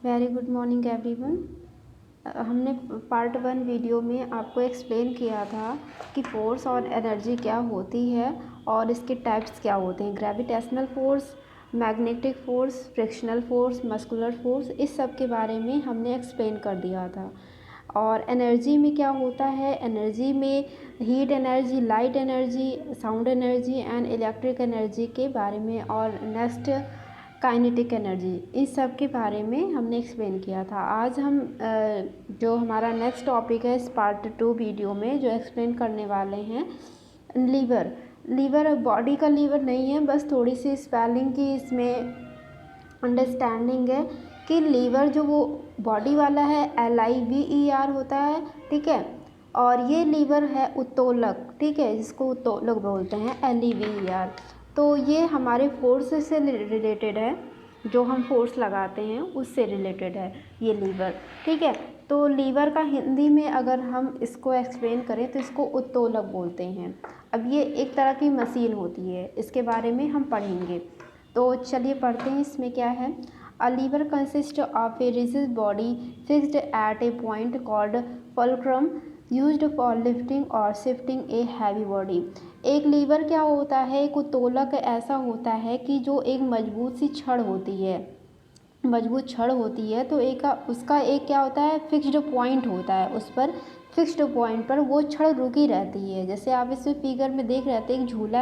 Very good morning everyone. हमने part 1 video में आपको एक्सप्लेन किया था कि फोर्स और एनर्जी क्या होती है और इसके टाइप्स क्या होते हैं। Gravitational force, magnetic force, frictional force, muscular force, इस सब के बारे में हमने एक्सप्लेन कर दिया था। और एनर्जी में क्या होता है, एनर्जी में heat energy, light energy, sound energy and electric energy के बारे में, और नेक्स्ट काइनेटिक एनर्जी, इस सब के बारे में हमने एक्सप्लेन किया था। आज हम जो हमारा नेक्स्ट टॉपिक है इस पार्ट 2 वीडियो में जो एक्सप्लेन करने वाले हैं, लीवर। लीवर बॉडी का लीवर नहीं है, बस थोड़ी सी स्पेलिंग की इसमें अंडरस्टैंडिंग है कि लीवर जो वो बॉडी वाला है LIVER होता है, ठीक है। और ये लीवर है उत्तोलक, ठीक है, जिसको उत्तोलक बोलते हैं LEVER। तो ये हमारे फोर्स से रिलेटेड है, जो हम फोर्स लगाते हैं उससे रिलेटेड है ये लीवर, ठीक है। तो लीवर का हिंदी में अगर हम इसको एक्सप्लेन करें तो इसको उत्तोलक बोलते हैं। अब ये एक तरह की मशीन होती है, इसके बारे में हम पढ़ेंगे। तो चलिए पढ़ते हैं इसमें क्या है। A lever consist of a rigid body fixed at a point called fulcrum used for lifting or shifting a heavy body. एक लीवर क्या होता है, एक उत्तोलक ऐसा होता है कि जो एक मजबूत सी छड़ होती है, मजबूत छड़ होती है, तो उसका एक क्या होता है, फिक्स्ड पॉइंट होता है। उस पर फिक्स्ड पॉइंट पर वो छड़ रुकी रहती है। जैसे आप इस फिगर में देख रहे थे, एक झूला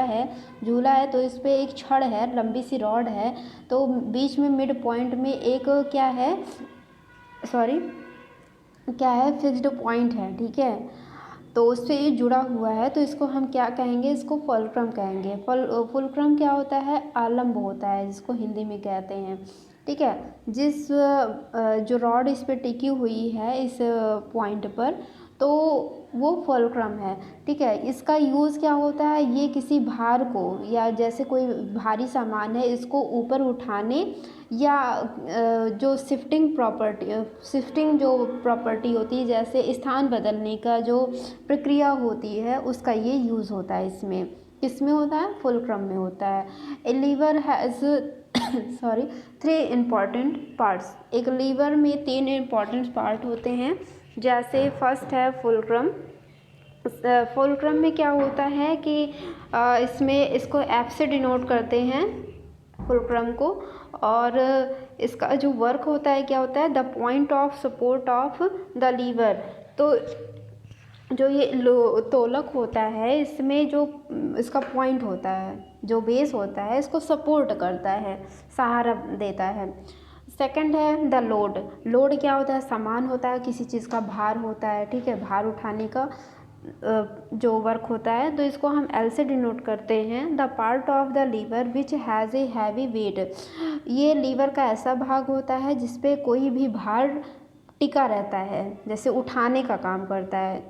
है तो इस पर एक छड़ है, लंबी सी रॉड है, तो बीच में मिड पॉइंट में एक क्या है, फिक्स्ड पॉइंट है, ठीक है। तो उससे ये जुड़ा हुआ है, तो इसको हम क्या कहेंगे, इसको फुलक्रम कहेंगे। फुलक्रम क्या होता है, आलम्ब होता है, जिसको हिंदी में कहते हैं, ठीक है। जो रॉड इस पर टिकी हुई है इस पॉइंट पर, तो वो फुलक्रम है, ठीक है। इसका यूज़ क्या होता है, ये किसी भार को, या जैसे कोई भारी सामान है इसको ऊपर उठाने, या जो शिफ्टिंग जो प्रॉपर्टी होती है, जैसे स्थान बदलने का जो प्रक्रिया होती है, उसका ये यूज़ होता है। इसमें किसमें होता है, फुलक्रम में होता है। ए लीवर हैज़ 3 इम्पॉर्टेंट पार्ट्स। एक लीवर में 3 इम्पॉर्टेंट पार्ट होते हैं। जैसे फर्स्ट है फुलक्रम। फुलक्रम में क्या होता है कि इसमें इसको F से डिनोट करते हैं फुलक्रम को, और इसका जो वर्क होता है क्या होता है, the point of support of the lever. तो जो ये तोलक होता है, इसमें जो इसका पॉइंट होता है, जो बेस होता है, इसको सपोर्ट करता है, सहारा देता है। सेकंड है द लोड। लोड क्या होता है, सामान होता है, किसी चीज़ का भार होता है, ठीक है, भार उठाने का जो वर्क होता है, तो इसको हम L से डिनोट करते हैं। The part of the lever which has a heavy weight. ये लीवर का ऐसा भाग होता है जिसपे कोई भी भार टिका रहता है, जैसे उठाने का काम करता है,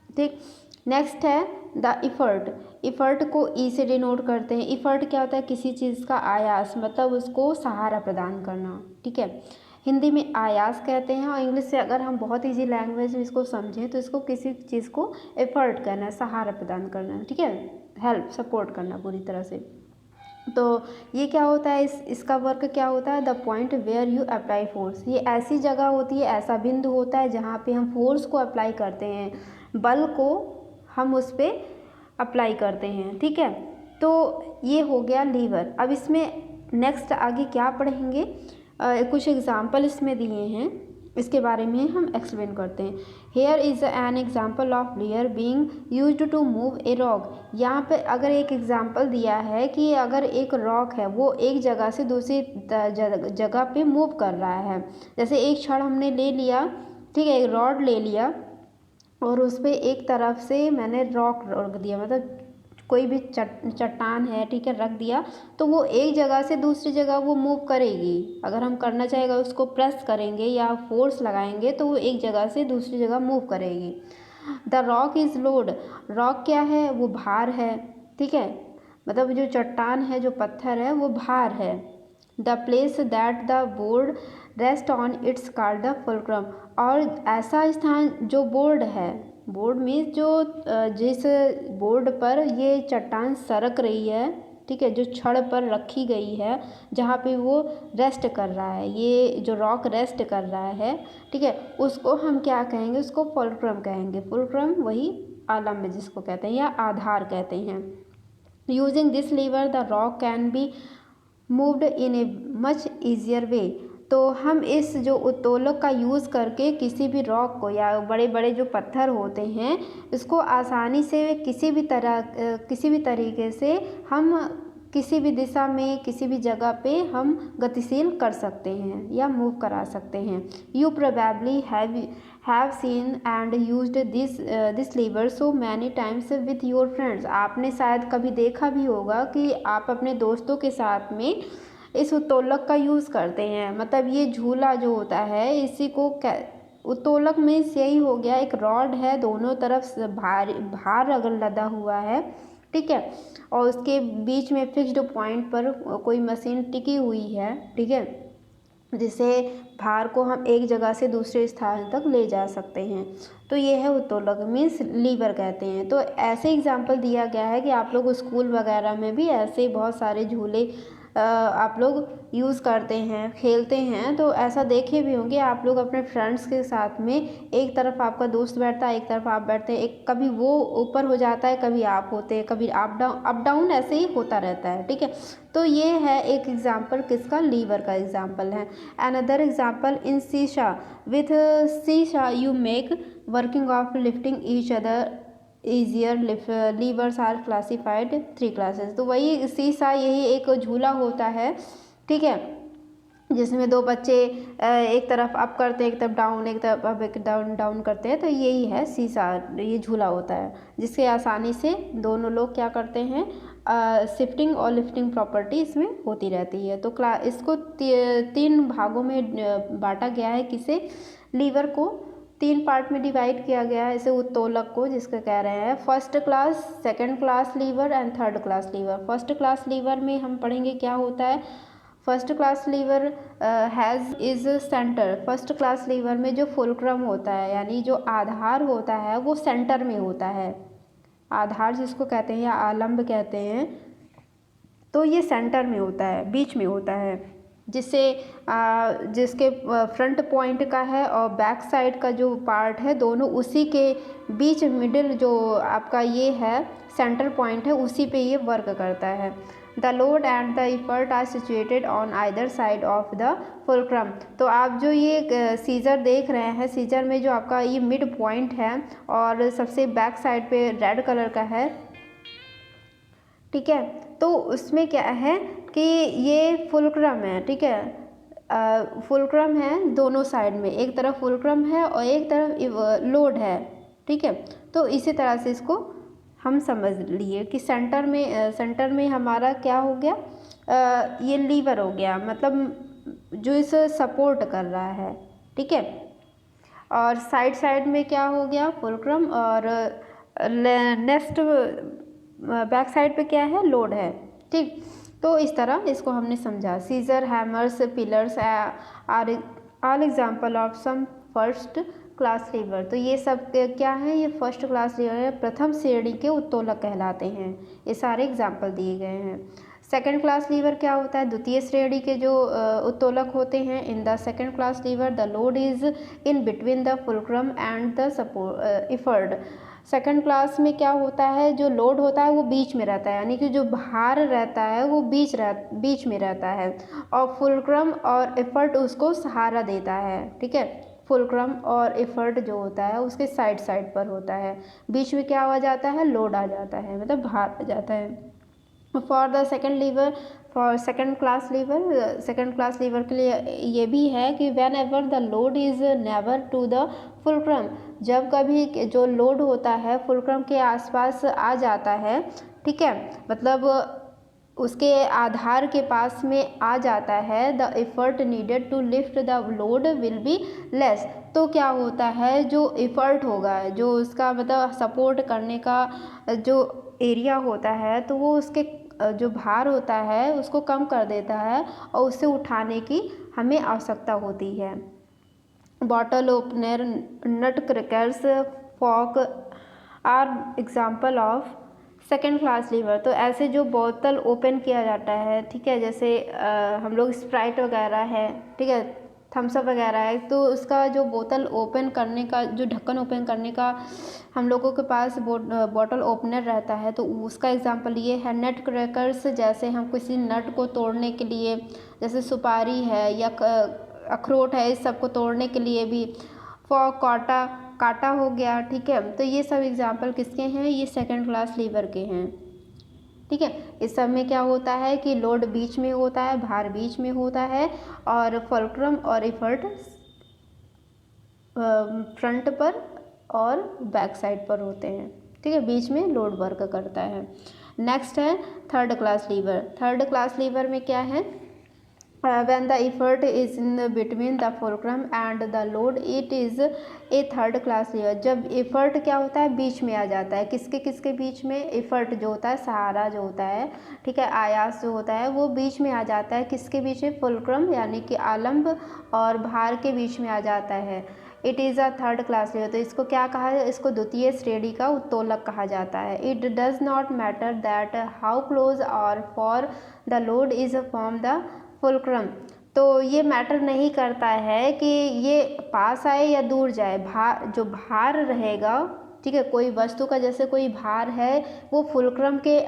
ठीक। नेक्स्ट है द इफ़र्ट। इफ़र्ट को E से डिनोट करते हैं। इफ़र्ट क्या होता है, किसी चीज़ का आयास, मतलब उसको सहारा प्रदान करना, ठीक है। हिंदी में आयास कहते हैं, और इंग्लिश से अगर हम बहुत इजी लैंग्वेज में इसको समझें तो इसको किसी चीज़ को एफर्ट करना, सहारा प्रदान करना, ठीक है, हेल्प, सपोर्ट करना पूरी तरह से। तो ये क्या होता है, इसका वर्क क्या होता है, the point where you apply force. ये ऐसी जगह होती है, ऐसा बिंदु होता है जहाँ पे हम फोर्स को अप्लाई करते हैं, बल को हम उस पर अप्लाई करते हैं, ठीक है। तो ये हो गया लीवर। अब इसमें नेक्स्ट आगे क्या पढ़ेंगे, कुछ एग्जाम्पल इसमें दिए हैं, इसके बारे में हम एक्सप्लेन करते हैं। Here is an example of lever being used to move a rock. यहाँ पे अगर एक एग्जाम्पल दिया है कि अगर एक रॉक है, वो एक जगह से दूसरी जगह पे मूव कर रहा है। जैसे एक छड़ हमने ले लिया, ठीक है, एक रॉड ले लिया, और उस पर एक तरफ से मैंने रॉक रख दिया, मतलब कोई भी चट्टान है, ठीक है, रख दिया, तो वो एक जगह से दूसरी जगह वो मूव करेगी। अगर हम करना चाहेगा, उसको प्रेस करेंगे या फोर्स लगाएंगे, तो वो एक जगह से दूसरी जगह मूव करेगी। The rock is load. Rock क्या है, वो भार है, ठीक है, मतलब जो चट्टान है, जो पत्थर है, वो भार है। The place that the board rest on it's called the fulcrum. और ऐसा स्थान जो बोर्ड है, बोर्ड में जो जिस बोर्ड पर ये चट्टान सरक रही है, ठीक है, जो छड़ पर रखी गई है, जहाँ पे वो रेस्ट कर रहा है, ये जो रॉक रेस्ट कर रहा है, ठीक है, उसको हम क्या कहेंगे, उसको फुलक्रम कहेंगे। फुलक्रम वही आलम्ब जिसको कहते हैं या आधार कहते हैं। Using this lever the rock can be moved in a much easier way. तो हम इस जो उत्तोलक का यूज़ करके किसी भी रॉक को या बड़े बड़े जो पत्थर होते हैं, इसको आसानी से किसी भी तरीके से हम किसी भी दिशा में किसी भी जगह पे हम गतिशील कर सकते हैं या मूव करा सकते हैं। You probably have seen and used this lever so many times with your friends. आपने शायद कभी देखा भी होगा कि आप अपने दोस्तों के साथ में इस उत्तोलक का यूज़ करते हैं। मतलब ये झूला जो होता है, इसी को उत्तोलक में यही हो गया, एक रॉड है, दोनों तरफ से भार अगर लदा हुआ है, ठीक है, और उसके बीच में फिक्स्ड पॉइंट पर कोई मशीन टिकी हुई है, ठीक है, जिसे भार को हम एक जगह से दूसरे स्थान तक ले जा सकते हैं। तो ये है उत्तोलक, मीन्स लीवर कहते हैं। तो ऐसे एग्जाम्पल दिया गया है कि आप लोग स्कूल वगैरह में भी ऐसे बहुत सारे झूले आप लोग यूज़ करते हैं, खेलते हैं। तो ऐसा देखे भी होंगे आप लोग अपने फ्रेंड्स के साथ में, एक तरफ आपका दोस्त बैठता है, एक तरफ आप बैठते हैं, एक कभी वो ऊपर हो जाता है, कभी आप होते हैं, कभी अप डाउन ऐसे ही होता रहता है, ठीक है। तो ये है एक एग्जाम्पल किसका, लीवर का एग्जाम्पल है। Another example in seesaw, with seesaw you make working of lifting each other easier. Levers are classified 3 classes. तो वही शीशा, यही एक झूला होता है, ठीक है, जिसमें दो बच्चे एक तरफ अप करते हैं, एक तरफ डाउन, एक तरफ अप, एक डाउन करते हैं। तो यही है शीशा, ये झूला होता है जिससे आसानी से दोनों लोग क्या करते हैं, शिफ्टिंग और लिफ्टिंग प्रॉपर्टी इसमें होती रहती है। तो इसको 3 भागों में बांटा गया है, किसे, लीवर को 3 पार्ट में डिवाइड किया गया है, इसे उत्तोलक को, जिसका कह रहे हैं first class, second class liver and third class liver. First class liver में हम पढ़ेंगे क्या होता है। First class liver has is centre. First class liver में जो फुलक्रम होता है, यानी जो आधार होता है, वो सेंटर में होता है। आधार जिसको कहते हैं या आलम्ब कहते हैं, तो ये सेंटर में होता है, बीच में होता है, जिसके फ्रंट पॉइंट का है और बैक साइड का जो पार्ट है, दोनों उसी के बीच, मिडिल जो आपका ये है सेंटर पॉइंट है, उसी पे ये वर्क करता है। The load and the effort are situated on either side of the fulcrum. तो आप जो ये सीजर देख रहे हैं, सीजर में जो आपका ये मिड पॉइंट है और सबसे बैक साइड पे रेड कलर का है, ठीक है, तो उसमें क्या है कि ये फुलक्रम है, ठीक है, फुलक्रम है दोनों साइड में, एक तरफ फुलक्रम है और एक तरफ लोड है, ठीक है। तो इसी तरह से इसको हम समझ लिए कि सेंटर में हमारा क्या हो गया, ये लीवर हो गया, मतलब जो इसे सपोर्ट कर रहा है, ठीक है, और साइड में क्या हो गया, फुलक्रम, और नेक्स्ट बैक साइड पे क्या है, लोड है, ठीक। तो इस तरह इसको हमने समझा। Scissor, hammers, pliers are all example of some first class lever. तो ये सब क्या है, ये फर्स्ट क्लास लीवर है, प्रथम श्रेणी के उत्तोलक कहलाते हैं। ये सारे एग्जाम्पल दिए गए हैं। सेकेंड क्लास लीवर क्या होता है, द्वितीय श्रेणी के जो उत्तोलक होते हैं। In the second class liver the load is in between the fulcrum and the support effort. Second class में क्या होता है, जो लोड होता है वो बीच में रहता है, यानी कि जो भार रहता है वो बीच में रहता है, और फुलक्रम और एफर्ट उसको सहारा देता है, ठीक है। फुलक्रम और एफर्ट जो होता है उसके साइड पर होता है, बीच में क्या आ जाता है, लोड आ जाता है, मतलब भार आ जाता है। For the second class lever के लिए ये भी है कि whenever the load is never to the fulcrum. जब कभी जो लोड होता है फुलक्रम के आसपास आ जाता है, ठीक है, मतलब उसके आधार के पास में आ जाता है, the effort needed to lift the load will be less. तो क्या होता है, जो एफर्ट होगा, जो उसका मतलब सपोर्ट करने का जो एरिया होता है, तो वो उसके जो भार होता है उसको कम कर देता है और उसे उठाने की हमें आवश्यकता होती है। Bottle opener, nut crackers, fork are example of second class lever, तो ऐसे जो बोतल ओपन किया जाता है, ठीक है, जैसे हम लोग स्प्राइट वगैरह है, ठीक है, थम्स अप वगैरह है, तो उसका जो बोतल ओपन करने का जो ढक्कन ओपन करने का हम लोगों के पास बॉटल ओपनर रहता है, तो उसका एग्जांपल ये है। नट क्रैकर्स, जैसे हम किसी नट को तोड़ने के लिए, जैसे सुपारी है या अखरोट है, इस सब को तोड़ने के लिए भी फॉर काटा, काटा हो गया, ठीक है। तो ये सब एग्जांपल किसके हैं, ये सेकंड क्लास लीवर के हैं, ठीक है। इस सब में क्या होता है कि लोड बीच में होता है, भार बीच में होता है, और फुलक्रम और इफर्ट फ्रंट पर और बैक साइड पर होते हैं, ठीक है, बीच में लोड वर्क करता है। नेक्स्ट है third class liver. Third class liver में क्या है, when the effort is in between the fulcrum and the load it is a third class lever। जब effort क्या होता है, बीच में आ जाता है, किसके किसके बीच में, effort जो होता है, सहारा जो होता है, ठीक है, आयास जो होता है, वो बीच में आ जाता है, किसके बीच में, फुलक्रम यानी कि आलम्ब और भार के बीच में आ जाता है। It is a third class lever, तो इसको क्या कहा है, इसको द्वितीय श्रेणी का उत्तोलक कहा जाता है। It does not matter that how close or far the load is from the fulcrum, तो ये मैटर नहीं करता है कि ये पास आए या दूर जाए, भार जो भार रहेगा, ठीक है, कोई वस्तु का जैसे कोई भार है, वो फुलक्रम के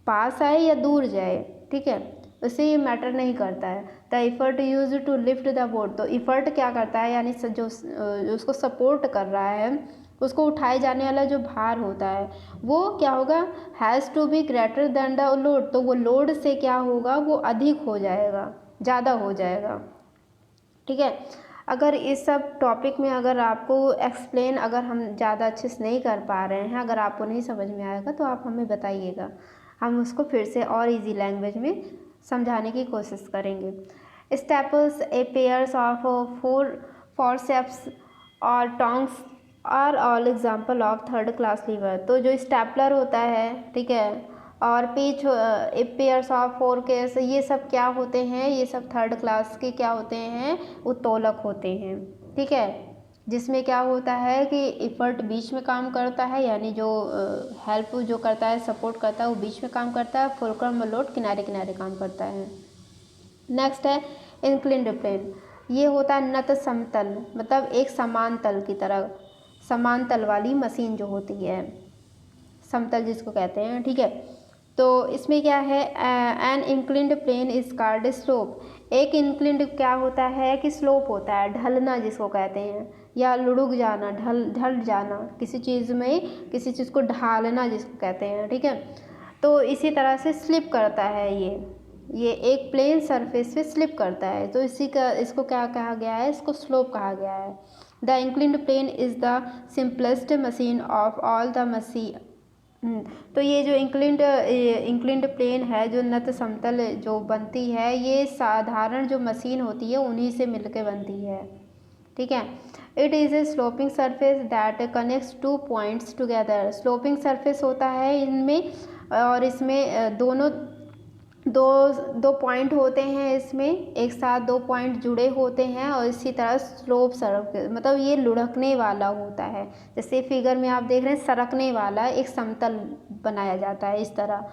पास आए या दूर जाए, ठीक है, उससे ये मैटर नहीं करता है। The effort use to lift the board, तो इफर्ट क्या करता है, यानी जो उसको सपोर्ट कर रहा है, उसको उठाए जाने वाला जो भार होता है, वो क्या होगा, has to be greater than the load, तो वो लोड से क्या होगा, वो अधिक हो जाएगा, ज़्यादा हो जाएगा, ठीक है। अगर इस सब टॉपिक में अगर आपको एक्सप्लेन अगर हम ज़्यादा अच्छे से नहीं कर पा रहे हैं, अगर आपको नहीं समझ में आएगा तो आप हमें बताइएगा, हम उसको फिर से और इजी लैंग्वेज में समझाने की कोशिश करेंगे। Staples, a pairs of forceps or tongs are all example of third class lever, तो जो स्टेपलर होता है, ठीक है, और पीच, पेयर्स ऑफ फोर केस, ये सब क्या होते हैं, ये सब थर्ड क्लास के क्या होते हैं, उत्तोलक होते हैं, ठीक है, जिसमें क्या होता है कि इफर्ट बीच में काम करता है, यानी जो हेल्प जो करता है, सपोर्ट करता है, वो बीच में काम करता है, फुलक्रम लोड किनारे किनारे काम करता है। नेक्स्ट है इंक्लिन्ड प्लेन, ये होता है नत समतल, मतलब एक समान तल की तरह, समान तल वाली मशीन जो होती है, समतल जिसको कहते हैं, ठीक है। तो इसमें क्या है, an inclined plane is called slope, एक इंक्लिन्ड क्या होता है कि स्लोप होता है, ढलना जिसको कहते हैं, या लुढ़क जाना, ढल जाना, किसी चीज़ में किसी चीज़ को ढालना जिसको कहते हैं, ठीक है। तो इसी तरह से स्लिप करता है, ये एक प्लेन सरफेस पे स्लिप करता है, तो इसको क्या कहा गया है, इसको स्लोप कहा गया है। The inclined plane is the simplest machine of all the machine, तो ये जो इंक्लिन्ड प्लेन है, जो नत समतल जो बनती है, ये साधारण जो मशीन होती है उन्हीं से मिलके बनती है, ठीक है। It is A sloping surface that connects two points together, sloping surface होता है इनमें, और इसमें दो पॉइंट होते हैं, इसमें एक साथ दो पॉइंट जुड़े होते हैं, और इसी तरह स्लोप सरक, मतलब ये लुढ़कने वाला होता है, जैसे फिगर में आप देख रहे हैं, सरकने वाला एक समतल बनाया जाता है इस तरह,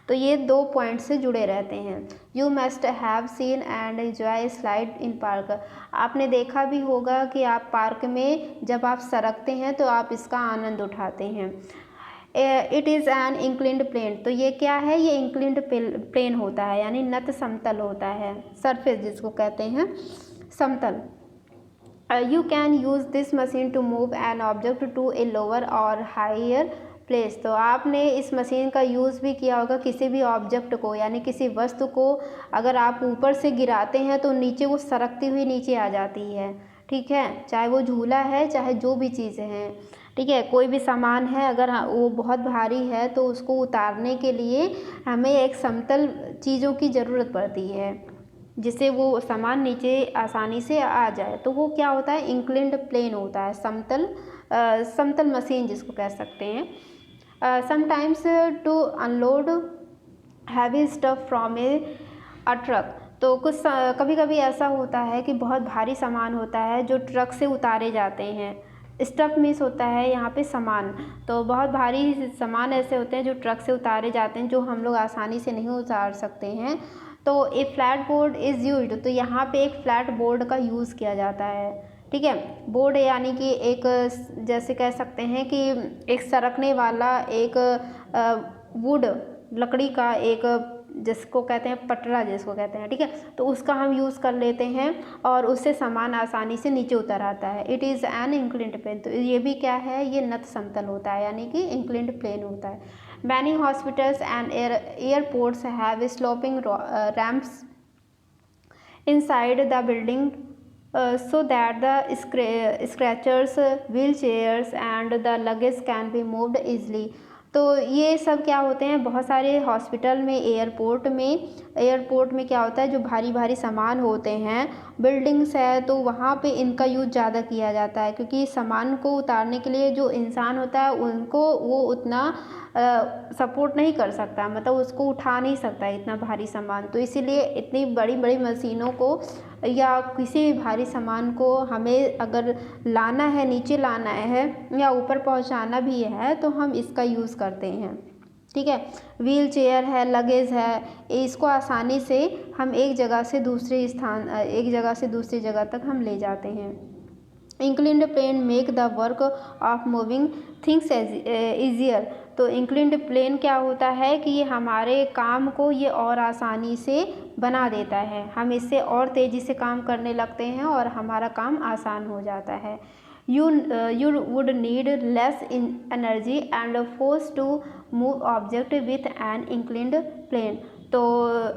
तो ये दो पॉइंट से जुड़े रहते हैं। You must have seen and enjoy slide in park, आपने देखा भी होगा कि आप पार्क में जब आप सरकते हैं तो आप इसका आनंद उठाते हैं। It is an inclined plane, तो ये क्या है, ये इंक्लिन्ड प्लेन होता है, यानी नत समतल होता है, सरफेस जिसको कहते हैं समतल। You can use this machine to move an object to a lower और हायर प्लेस, तो आपने इस मशीन का यूज़ भी किया होगा किसी भी ऑब्जेक्ट को, यानी किसी वस्तु को अगर आप ऊपर से गिराते हैं तो नीचे वो सरकती हुई नीचे आ जाती है, ठीक है, चाहे वो झूला है, चाहे जो भी चीज़ें हैं, ठीक है, कोई भी सामान है, अगर वो बहुत भारी है तो उसको उतारने के लिए हमें एक समतल चीज़ों की ज़रूरत पड़ती है, जिससे वो सामान नीचे आसानी से आ जाए, तो वो क्या होता है, इंक्लिन्ड प्लेन होता है, समतल मशीन जिसको कह सकते हैं। Sometimes to unload heavy stuff from a truck, तो कुछ कभी कभी ऐसा होता है कि बहुत भारी सामान होता है जो ट्रक से उतारे जाते हैं, स्टफ मीन्स होता है यहाँ पे सामान। तो बहुत भारी सामान ऐसे होते हैं जो ट्रक से उतारे जाते हैं, जो हम लोग आसानी से नहीं उतार सकते हैं। तो ए फ्लैट बोर्ड इज़ यूज्ड, तो यहाँ पे एक फ्लैट बोर्ड का यूज़ किया जाता है। ठीक है, बोर्ड यानी कि एक जैसे कह सकते हैं कि एक सरकने वाला एक वुड, लकड़ी का एक, जिसको कहते हैं पटरा जिसको कहते हैं। ठीक है, तो उसका हम यूज़ कर लेते हैं और उससे सामान आसानी से नीचे उतर आता है। It is an inclined plane, तो ये भी क्या है, ये नत समतल होता है यानी कि इंक्लिन्ड प्लेन होता है। Many hospitals and airports have sloping ramps inside the building so that the stretchers, wheelchairs and the luggage can be moved easily। तो ये सब क्या होते हैं, बहुत सारे हॉस्पिटल में, एयरपोर्ट में क्या होता है, जो भारी भारी सामान होते हैं, बिल्डिंग्स है, तो वहाँ पे इनका यूज़ ज़्यादा किया जाता है, क्योंकि सामान को उतारने के लिए जो इंसान होता है उनको वो उतना सपोर्ट नहीं कर सकता, मतलब उसको उठा नहीं सकता इतना भारी सामान। तो इसीलिए इतनी बड़ी बड़ी मशीनों को या किसी भी भारी सामान को हमें अगर लाना है, नीचे लाना है या ऊपर पहुंचाना भी है, तो हम इसका यूज़ करते हैं। ठीक है, व्हील चेयर है, लगेज है, इसको आसानी से हम एक जगह से दूसरे जगह तक हम ले जाते हैं। Inclined plane make the work of moving things easier, तो इंक्लिन्ड प्लेन क्या होता है कि ये हमारे काम को ये और आसानी से बना देता है, हम इससे और तेज़ी से काम करने लगते हैं और हमारा काम आसान हो जाता है। you would need less energy and force to move object with an inclined plane, तो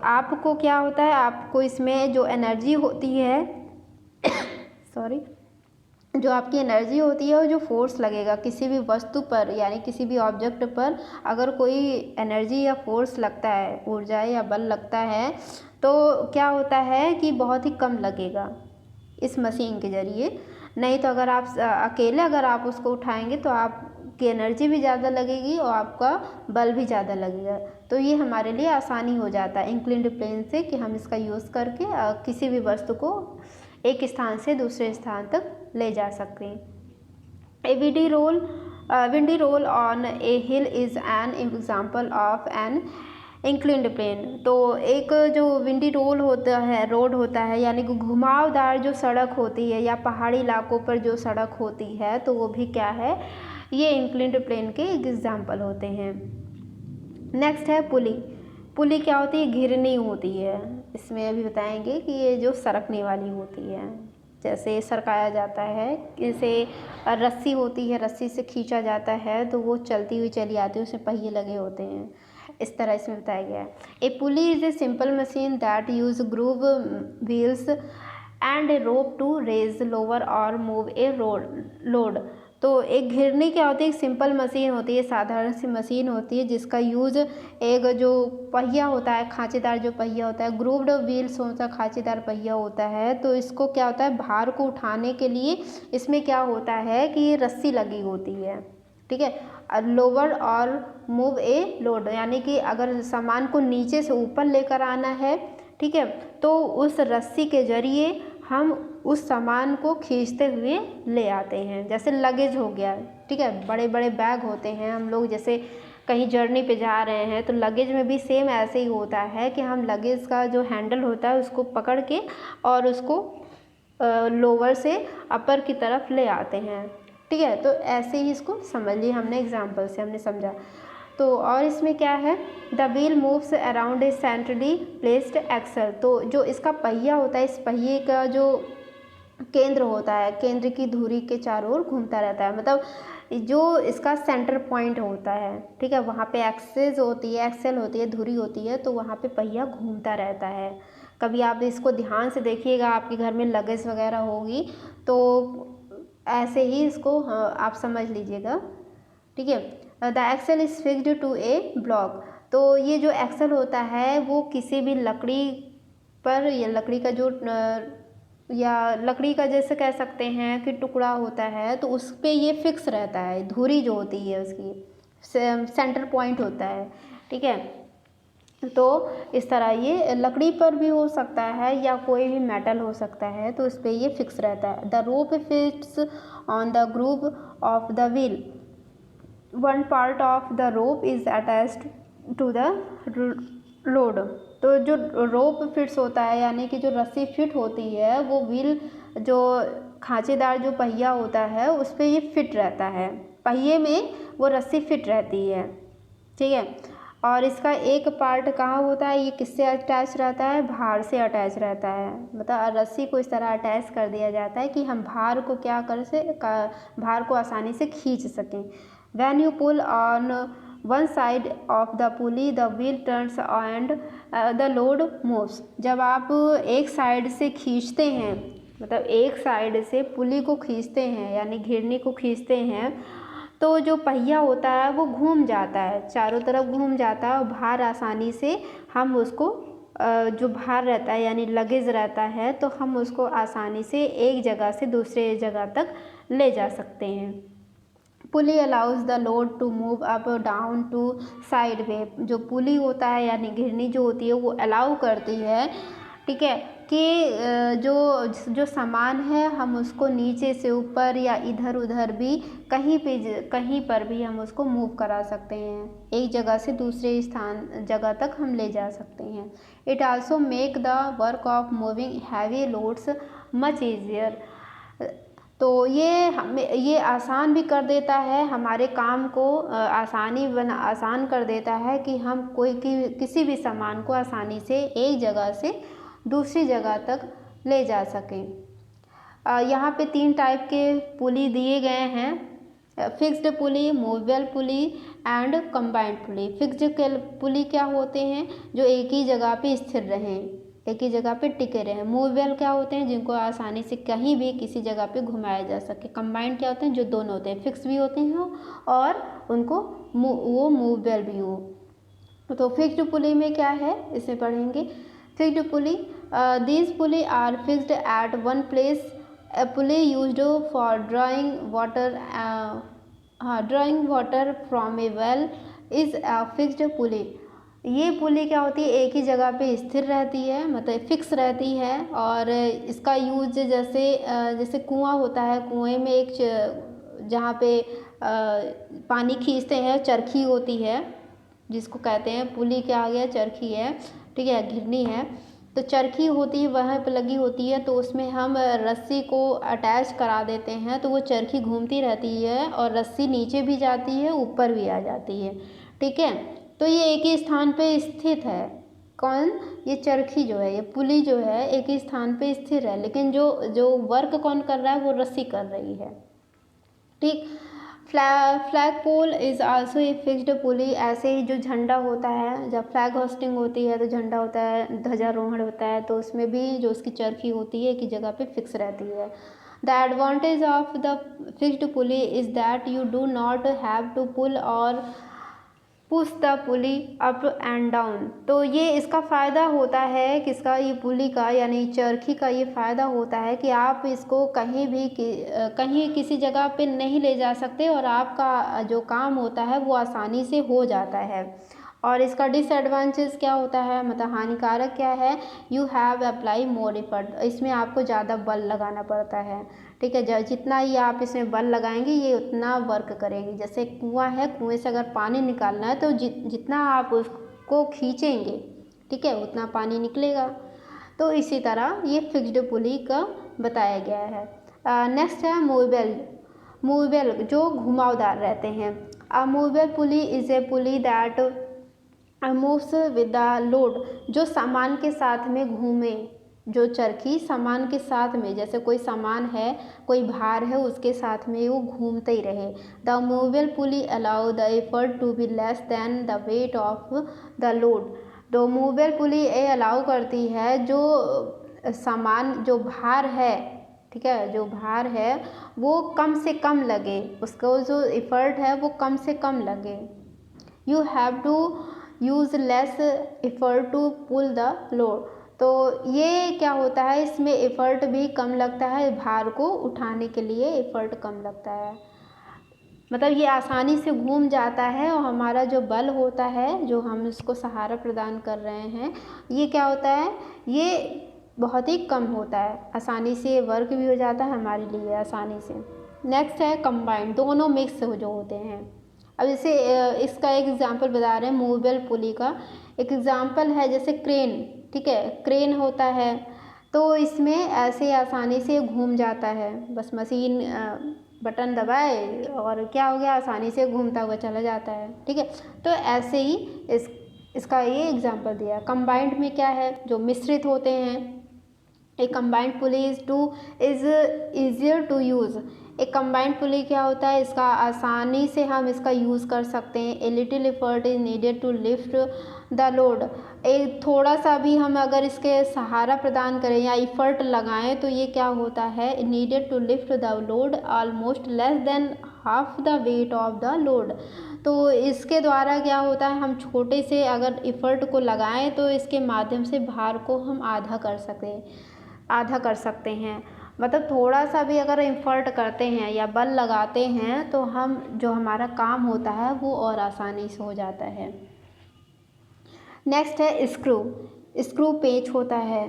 आपको क्या होता है, आपको इसमें जो एनर्जी होती है सॉरी जो आपकी एनर्जी होती है और जो फोर्स लगेगा किसी भी वस्तु पर यानी किसी भी ऑब्जेक्ट पर, अगर कोई एनर्जी या फोर्स लगता है, ऊर्जा या बल लगता है, तो क्या होता है कि बहुत ही कम लगेगा इस मशीन के ज़रिए। नहीं तो अगर आप अकेले अगर आप उसको उठाएंगे तो आपकी एनर्जी भी ज़्यादा लगेगी और आपका बल भी ज़्यादा लगेगा। तो ये हमारे लिए आसानी हो जाता है इंक्लिन्ड प्लेन से कि हम इसका यूज़ करके किसी भी वस्तु को एक स्थान से दूसरे स्थान तक ले जा सकते हैं। A windy road on a hill is an example of an inclined plane, तो एक जो विंडी रोड होता है यानी कि घुमावदार जो सड़क होती है या पहाड़ी इलाकों पर जो सड़क होती है, तो वो भी क्या है, ये इंक्लिन्ड प्लेन के एग्जाम्पल होते हैं। नेक्स्ट है पुली क्या होती है, घिरनी होती है। इसमें अभी बताएंगे कि ये जो सरकने वाली होती है, जैसे सरकाया जाता है, जैसे रस्सी होती है, रस्सी से खींचा जाता है तो वो चलती हुई चली आती है, उसमें पहिए लगे होते हैं, इस तरह इसमें बताया गया है। A pulley is a simple machine that use groove wheels and a rope to raise lower or move a load, तो एक घिरनी क्या होती है, एक सिंपल मशीन होती है, साधारण सी मशीन होती है जिसका यूज़ एक जो पहिया होता है, खांचेदार जो पहिया होता है, ग्रूव्ड व्हील्स होता है, खांचेदार पहिया होता है, तो इसको क्या होता है, भार को उठाने के लिए इसमें क्या होता है कि ये रस्सी लगी होती है। ठीक है, lower or move a load यानी कि अगर सामान को नीचे से ऊपर लेकर आना है, ठीक है, तो उस रस्सी के ज़रिए हम उस सामान को खींचते हुए ले आते हैं। जैसे लगेज हो गया, ठीक है, बड़े बड़े बैग होते हैं, हम लोग जैसे कहीं जर्नी पे जा रहे हैं तो लगेज में भी सेम ऐसे ही होता है कि हम लगेज का जो हैंडल होता है उसको पकड़ के और उसको लोअर से अपर की तरफ ले आते हैं। ठीक है, तो ऐसे ही इसको समझ लिया हमने, एग्जाम्पल से हमने समझा। तो और इसमें क्या है, the wheel moves around a centrally placed axle, तो जो इसका पहिया होता है, इस पहिए का जो केंद्र होता है, केंद्र की धुरी के चारों ओर घूमता रहता है, मतलब जो इसका सेंटर पॉइंट होता है, ठीक है, वहाँ पे एक्सेल होती है, धुरी होती है, तो वहाँ पे पहिया घूमता रहता है। कभी आप इसको ध्यान से देखिएगा, आपके घर में लगेज वगैरह होगी तो ऐसे ही इसको आप समझ लीजिएगा। ठीक है, the axle is fixed to a block, तो ये जो एक्सेल होता है वो किसी भी लकड़ी पर या लकड़ी का जैसे कह सकते हैं कि टुकड़ा होता है, तो उस पर ये फिक्स रहता है, धुरी जो होती है उसकी सेंटर पॉइंट होता है। ठीक है, तो इस तरह ये लकड़ी पर भी हो सकता है या कोई भी मेटल हो सकता है, तो उस पर ये फिक्स रहता है। The rope fits on the groove of the wheel, one part of the rope is attached to the load. तो जो रोप फिट्स होता है यानी कि जो रस्सी फिट होती है वो व्हील, जो खांचेदार जो पहिया होता है उस पर ये फिट रहता है, पहिए में वो रस्सी फिट रहती है, ठीक है। और इसका एक पार्ट कहाँ होता है, ये किससे अटैच रहता है, भार से अटैच रहता है। मतलब रस्सी को इस तरह अटैच कर दिया जाता है कि हम भार को क्या भार को आसानी से खींच सकें। When you pull on one side of the pulley, the wheel turns and the load moves। जब आप एक साइड से खींचते हैं, मतलब एक साइड से पुली को खींचते हैं यानी घिरनी को खींचते हैं, तो जो पहिया होता है वो घूम जाता है, चारों तरफ घूम जाता है और भार आसानी से हम उसको जो भार रहता है यानी लगेज रहता है, तो हम उसको आसानी से एक जगह से दूसरे जगह तक ले जा सकते हैं। Pulley allows the load to move up down to sideways. जो पुली होता है यानी घिरनी जो होती है वो अलाउ करती है, ठीक है, कि जो सामान है हम उसको नीचे से ऊपर या इधर उधर भी कहीं पर भी हम उसको मूव करा सकते हैं, एक जगह से दूसरे जगह तक हम ले जा सकते हैं। It also make the work of moving heavy loads much easier. तो ये आसान भी कर देता है, हमारे काम को आसान कर देता है कि हम किसी भी सामान को आसानी से एक जगह से दूसरी जगह तक ले जा सकें। यहाँ पे 3 टाइप के पुली दिए गए हैं, fixed pulley, movable pulley and combined pulley. Fixed pulley क्या होते हैं, जो एक ही जगह पे स्थिर रहें, एक ही जगह पे टिके रहें। मूवेबल क्या होते हैं, जिनको आसानी से कहीं भी किसी जगह पे घुमाया जा सके। कंबाइंड क्या होते हैं, जो दोनों होते हैं, फिक्स भी होते हैं और उनको वो मूवेबल भी हो। तो फिक्स्ड पुली में क्या है, इसे पढ़ेंगे। Fixed pulley, these pulley are fixed at one place। A pulley used for drawing water from a well is a fixed pulley। ये पुली क्या होती है, एक ही जगह पे स्थिर रहती है, मतलब फिक्स रहती है। और इसका यूज जैसे कुआं होता है, कुएं में एक जहाँ पे पानी खींचते हैं चरखी होती है, जिसको कहते हैं पुली, क्या आ गया, चरखी है, ठीक है, घिरनी है। तो चरखी होती है, वहाँ पे लगी होती है, तो उसमें हम रस्सी को अटैच करा देते हैं, तो वो चरखी घूमती रहती है और रस्सी नीचे भी जाती है, ऊपर भी आ जाती है, ठीक है। तो ये एक ही स्थान पे स्थित है। कौन, ये चरखी जो है, ये पुली जो है एक ही स्थान पे स्थिर है, लेकिन जो वर्क कौन कर रहा है, वो रस्सी कर रही है, ठीक। Flag pole is also a fixed pulley. ऐसे ही जो झंडा होता है, जब फ्लैग होस्टिंग होती है तो झंडा होता है, ध्वजारोहण होता है, तो उसमें भी जो उसकी चरखी होती है एक ही जगह पे फिक्स रहती है। The advantage of the fixed pulley is that you do not have to pull or push the pulley up and down. तो ये इसका फ़ायदा होता है, किसका, ये पुली का यानी चरखी का ये फ़ायदा होता है कि आप इसको कहीं किसी जगह पे नहीं ले जा सकते और आपका जो काम होता है वो आसानी से हो जाता है। और इसका डिसएडवांटेज क्या होता है, मतलब हानिकारक क्या है, you have apply more effort. इसमें आपको ज़्यादा बल लगाना पड़ता है, ठीक है। जितना ही आप इसमें बल लगाएंगे ये उतना वर्क करेंगे। जैसे कुआं है, कुएं से अगर पानी निकालना है तो जितना आप उसको खींचेंगे, ठीक है, उतना पानी निकलेगा। तो इसी तरह ये फिक्स्ड पुली का बताया गया है। नेक्स्ट है मूवेबल, जो घुमावदार रहते हैं। A movable pulley is A pulley that moves with the load. जो सामान के साथ में घूमे, जो चरखी सामान के साथ में, जैसे कोई सामान है, कोई भार है, उसके साथ में वो घूमते ही रहे। The movable pulley allow the effort to be less than the weight of the load. तो मूवेबल पुली ये अलाउ करती है जो सामान, जो भार है, ठीक है, जो भार है वो कम से कम लगे, उसको जो एफर्ट है वो कम से कम लगे। You have to use less effort to pull the load. तो ये क्या होता है, इसमें एफ़र्ट भी कम लगता है, भार को उठाने के लिए एफ़र्ट कम लगता है। मतलब ये आसानी से घूम जाता है और हमारा जो बल होता है, जो हम इसको सहारा प्रदान कर रहे हैं, ये क्या होता है, ये बहुत ही कम होता है, आसानी से वर्क भी हो जाता है हमारे लिए आसानी से। नेक्स्ट है कंबाइंड, दोनों मिक्स जो होते हैं। अब जैसे इसका एक एग्जांपल बता रहे हैं मूवेबल पुली का। एक एग्जांपल है जैसे क्रेन, ठीक है, क्रेन होता है तो इसमें ऐसे आसानी से घूम जाता है, बस मशीन बटन दबाए और क्या हो गया, आसानी से घूमता हुआ चला जाता है, ठीक है। तो ऐसे ही इसका ये एग्जांपल दिया। कंबाइंड में क्या है, जो मिश्रित होते हैं। A combined pulley is easier to use. एक कंबाइंड पुली क्या होता है, इसका आसानी से हम इसका यूज़ कर सकते हैं। A little effort is needed to lift the load. एक थोड़ा सा भी हम अगर इसके सहारा प्रदान करें या इफ़र्ट लगाएं तो ये क्या होता है, needed to lift the load almost less than half the weight of the load. तो इसके द्वारा क्या होता है, हम छोटे से अगर इफ़र्ट को लगाएं तो इसके माध्यम से भार को हम आधा कर सकते हैं। मतलब थोड़ा सा भी अगर इफ़र्ट करते हैं या बल लगाते हैं तो हम जो हमारा काम होता है वो और आसानी से हो जाता है। नेक्स्ट है स्क्रू। स्क्रू पेंच होता है।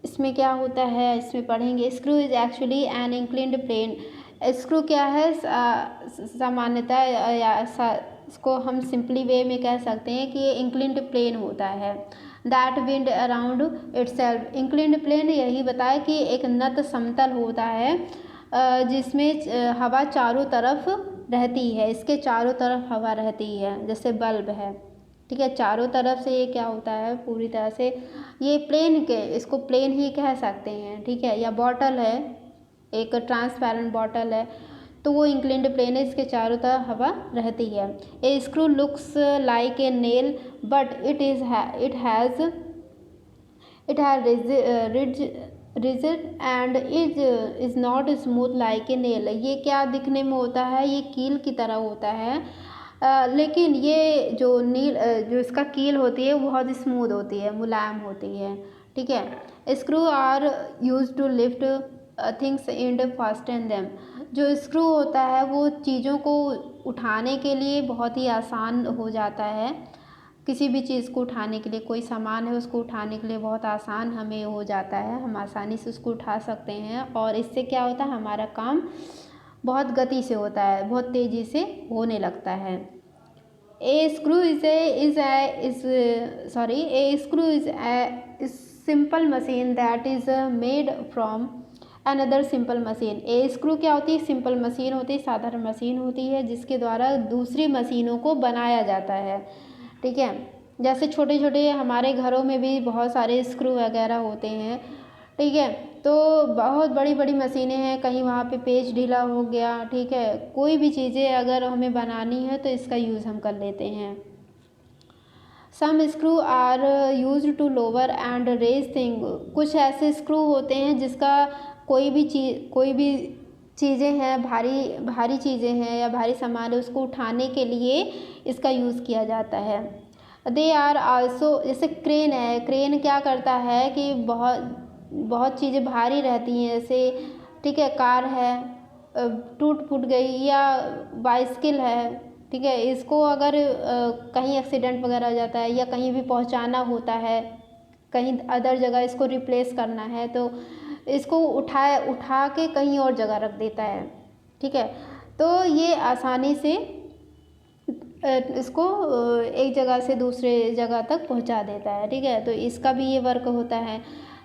इसमें क्या होता है, इसमें पढ़ेंगे। Screw is actually an inclined plane. Screw क्या है, सामान्यतः या इसको हम सिंपली वे में कह सकते हैं कि ये इंक्लिन्ड प्लेन होता है। That wind around itself. Inclined plane यही बताया कि एक नत समतल होता है जिसमें हवा चारों तरफ रहती है, इसके चारों तरफ हवा रहती है, जैसे बल्ब है, ठीक है, चारों तरफ से ये क्या होता है, पूरी तरह से ये प्लेन के, इसको प्लेन ही कह सकते हैं, ठीक है। या बॉटल है, एक ट्रांसपेरेंट बॉटल है तो वो इंक्लिन्ड प्लेन है, इसके चारों तरफ हवा रहती है। ए screw looks like a nail but it has rigid and is not smooth like a nail. ये क्या दिखने में होता है, ये कील की तरह होता है, लेकिन ये जो इसका कील होती है वो बहुत स्मूथ होती है, मुलायम होती है, ठीक है। Screw are use to lift things and fasten them. जो स्क्रू होता है वो चीज़ों को उठाने के लिए बहुत ही आसान हो जाता है। किसी भी चीज़ को उठाने के लिए, कोई सामान है उसको उठाने के लिए बहुत आसान हमें हो जाता है, हम आसानी से उसको उठा सकते हैं और इससे क्या होता है, हमारा काम बहुत गति से होता है, बहुत तेज़ी से होने लगता है। ए screw is simple machine that is made from another simple machine. A screw क्या होती है, सिंपल मशीन होती है, साधारण मशीन होती है जिसके द्वारा दूसरी मशीनों को बनाया जाता है, ठीक है। जैसे छोटे छोटे हमारे घरों में भी बहुत सारे स्क्रू वगैरह होते हैं, ठीक है। तो बहुत बड़ी बड़ी मशीनें हैं, कहीं वहाँ पे पेच ढीला हो गया, ठीक है, कोई भी चीज़ें अगर हमें बनानी है तो इसका यूज़ हम कर लेते हैं। Some screw are use to lower and raise thing. कुछ ऐसे स्क्रू होते हैं जिसका कोई भी चीज़ें हैं, भारी चीज़ें हैं या भारी सामान है, उसको उठाने के लिए इसका यूज़ किया जाता है। दे आर आल्सो, जैसे क्रेन है, क्रेन क्या करता है कि बहुत चीज़ें भारी रहती हैं, जैसे ठीक है, कार है टूट फूट गई या बाइसिकल है, ठीक है, इसको अगर कहीं एक्सीडेंट वगैरह हो जाता है या कहीं भी पहुंचाना होता है, कहीं अदर जगह इसको रिप्लेस करना है तो इसको उठा के कहीं और जगह रख देता है, ठीक है। तो ये आसानी से इसको एक जगह से दूसरे जगह तक पहुंचा देता है, ठीक है। तो इसका भी ये वर्क होता है।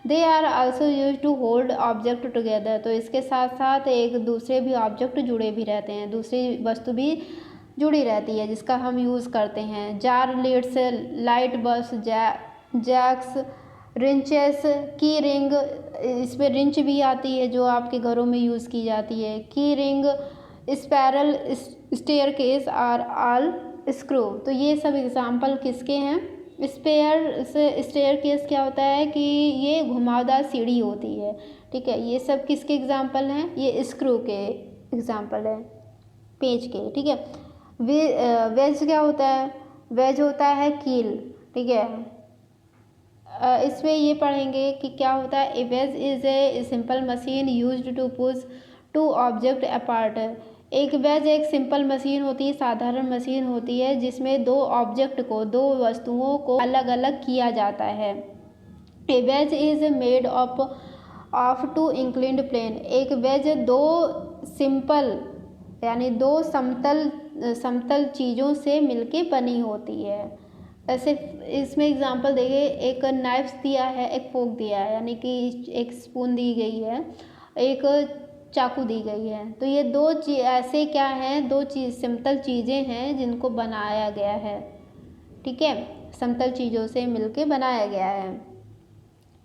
They are also use to hold object together. तो इसके साथ साथ एक दूसरे भी ऑब्जेक्ट जुड़े भी रहते हैं, दूसरी वस्तु भी जुड़ी रहती है जिसका हम यूज़ करते हैं। Jar, lids, light bulb, jacks, wrenches, key ring, इसमें रिंच भी आती है जो आपके घरों में यूज़ की जाती है। Key ring, spiral, staircase are all screw. तो ये सब एग्जाम्पल किसके हैं, स्टेयर केस क्या होता है कि ये घुमावदार सीढ़ी होती है, ठीक है। ये सब किसके एग्जाम्पल हैं, ये स्क्रू के एग्जाम्पल हैं, पेज के, ठीक है। वेज क्या होता है, वेज होता है कील, ठीक है। इसमें ये पढ़ेंगे कि क्या होता है। A wedge is a simple machine used to push two object apart. एक बैच एक सिंपल मशीन होती है, साधारण मशीन होती है जिसमें दो ऑब्जेक्ट को, दो वस्तुओं को अलग अलग किया जाता है। A wedge is made of two inclined plane. एक बैच दो सिंपल यानी दो समतल चीज़ों से मिलके बनी होती है। ऐसे इसमें एग्जांपल देखिए, एक नाइफ्स दिया है, एक फोक दिया है, यानी कि एक स्पून दी गई है, एक चाकू दी गई है। तो ये दो ऐसे क्या हैं, दो समतल चीज़ें हैं जिनको बनाया गया है, ठीक है, समतल चीज़ों से मिलके बनाया गया है।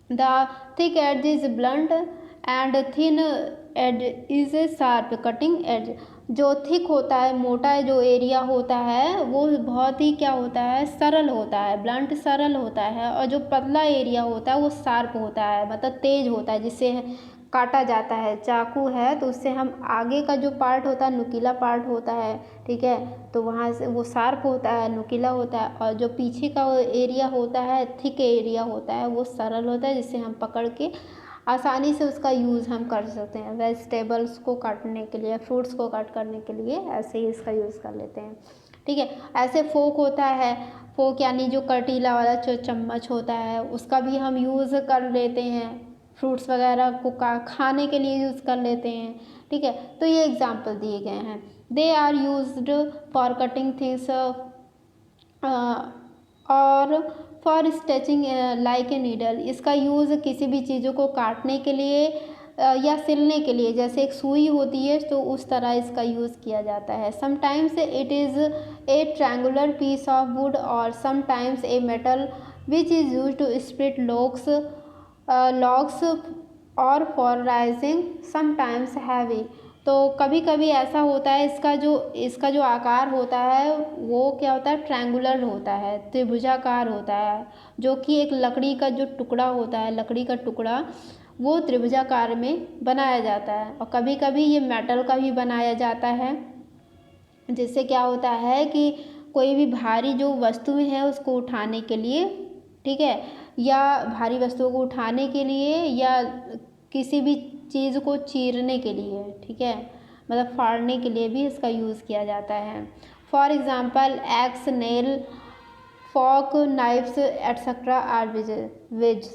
The thick edge is blunt and thin edge is a sharp cutting edge. जो थिक होता है, मोटा जो एरिया होता है वो बहुत ही क्या होता है, सरल होता है, ब्लंट सरल होता है, और जो पतला एरिया होता है वो शार्प होता है, मतलब तेज होता है, जिससे काटा जाता है। चाकू है तो उससे हम आगे का जो पार्ट होता है, नुकीला पार्ट होता है, ठीक है, तो वहाँ से वो शार्प होता है, नुकीला होता है, और जो पीछे का एरिया होता है, थिक एरिया होता है, वो सरल होता है, जिससे हम पकड़ के आसानी से उसका यूज़ हम कर सकते हैं। वेजिटेबल्स को काटने के लिए, फ्रूट्स को कट करने के लिए ऐसे ही इसका यूज़ कर लेते हैं, ठीक है। ऐसे फोक होता है, फोक यानी जो कटीला वाला जो चम्मच होता है, उसका भी हम यूज़ कर लेते हैं, फ्रूट्स वगैरह को खाने के लिए यूज़ कर लेते हैं, ठीक है। तो ये एग्जाम्पल दिए गए हैं। They are used for cutting things or for stitching like a needle. इसका यूज़ किसी भी चीज़ों को काटने के लिए या सिलने के लिए, जैसे एक सुई होती है तो उस तरह इसका यूज़ किया जाता है। Sometimes it is a triangular piece of wood or sometimes a metal which is use to split logs or for raising sometimes heavy. तो कभी कभी ऐसा होता है, इसका जो आकार होता है वो क्या होता है, ट्रायंगुलर होता है, त्रिभुजाकार होता है, जो कि एक लकड़ी का जो टुकड़ा होता है, लकड़ी का टुकड़ा वो त्रिभुजाकार में बनाया जाता है। और कभी कभी ये मेटल का भी बनाया जाता है, जिससे क्या होता है कि कोई भी भारी जो वस्तुएं हैं उसको उठाने के लिए, ठीक है, या भारी वस्तुओं को उठाने के लिए या किसी भी चीज़ को चीरने के लिए, ठीक है, मतलब फाड़ने के लिए भी इसका यूज़ किया जाता है। For example axe, nail, fork, knifes etcetera are wedge.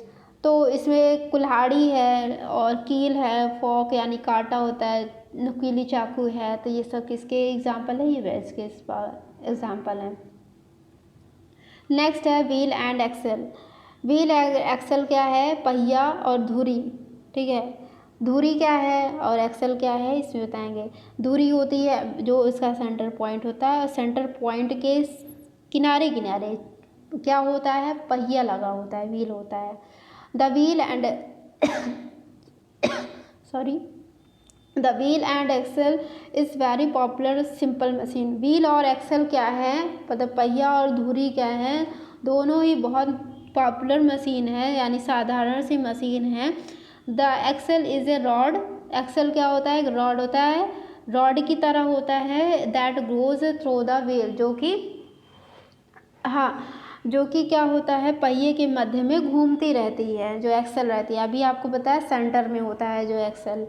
तो इसमें कुल्हाड़ी है और कील है, फॉक यानी कांटा होता है, नुकीली चाकू है, तो ये सब किसके एग्जाम्पल है, ये वेज के एग्जाम्पल हैं। नेक्स्ट है wheel and axle. Wheel axle क्या है, पहिया और धुरी, ठीक है। धुरी क्या है और एक्सेल क्या है इसमें बताएंगे। धुरी होती है जो इसका सेंटर पॉइंट होता है, और सेंटर पॉइंट के किनारे किनारे क्या होता है, पहिया लगा होता है, व्हील होता है। The wheel and sorry the wheel and axle is very popular simple machine. Wheel और एक्सेल क्या है, मतलब पहिया और धुरी क्या है, दोनों ही बहुत पॉपुलर मशीन है, यानी साधारण सी मशीन है। The axle is a rod. Axle क्या होता है, एक रॉड होता है, रॉड की तरह होता है, that goes through the wheel, जो कि क्या होता है, पहिए के मध्य में घूमती रहती है, जो एक्सेल रहती है। अभी आपको बताया सेंटर में होता है जो एक्सेल,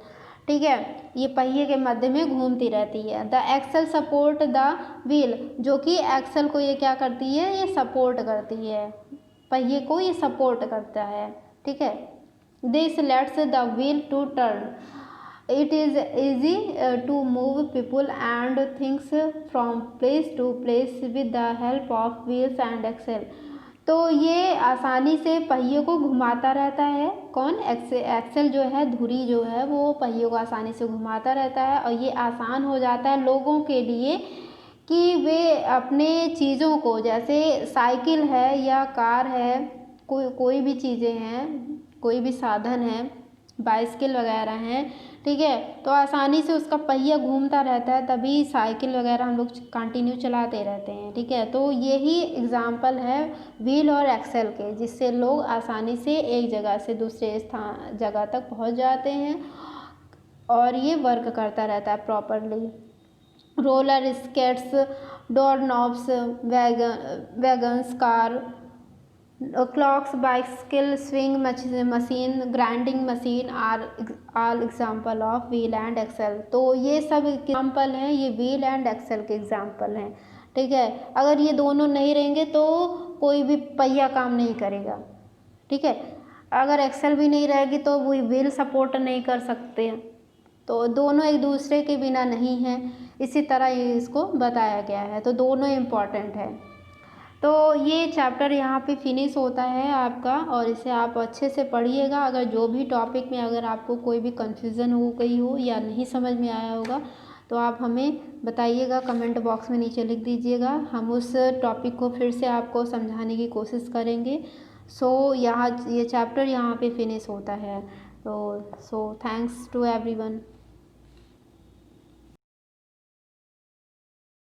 ठीक है, ये पहिए के मध्य में घूमती रहती है। The axle support the wheel, जो कि एक्सेल को ये क्या करती है, ये सपोर्ट करती है, पहिए को ये सपोर्ट करता है, ठीक है। This lets the wheel to turn. It is easy to move people and things from place to place with the help of wheels and axle. तो ये आसानी से पहिए को घुमाता रहता है, कौन, एक्सेल जो है, धुरी जो है, वो पहिए को आसानी से घुमाता रहता है, और ये आसान हो जाता है लोगों के लिए कि वे अपने चीज़ों को, जैसे साइकिल है या कार है, कोई भी चीज़ें हैं, कोई भी साधन है, बाइसिकल वगैरह हैं, ठीक है, तो आसानी से उसका पहिया घूमता रहता है, तभी साइकिल वगैरह हम लोग कंटिन्यू चलाते रहते हैं, ठीक है। तो यही एग्जाम्पल है व्हील और एक्सेल के, जिससे लोग आसानी से एक जगह से दूसरे जगह तक पहुंच जाते हैं, और ये वर्क करता रहता है properly. Roller skates, door knobs, wagons, car, clocks, bicycle, swing machine, grinding machine are all example of wheel and axle. तो ये सब एग्जाम्पल हैं, ये व्हील एंड एक्सेल के एग्जाम्पल हैं। ठीक है, अगर ये दोनों नहीं रहेंगे तो कोई भी पहिया काम नहीं करेगा। ठीक है, अगर एक्सेल भी नहीं रहेगी तो वो व्हील सपोर्ट नहीं कर सकते हैं। तो दोनों एक दूसरे के बिना नहीं हैं, इसी तरह ये इसको बताया गया है। तो दोनों इम्पॉर्टेंट है। तो ये चैप्टर यहाँ पे फिनिश होता है आपका, और इसे आप अच्छे से पढ़िएगा। अगर जो भी टॉपिक में अगर आपको कोई भी कन्फ्यूज़न हो गई हो या नहीं समझ में आया होगा तो आप हमें बताइएगा, कमेंट बॉक्स में नीचे लिख दीजिएगा। हम उस टॉपिक को फिर से आपको समझाने की कोशिश करेंगे। यहाँ ये चैप्टर यहाँ पे फिनिश होता है। तो थैंक्स टू एवरीवन।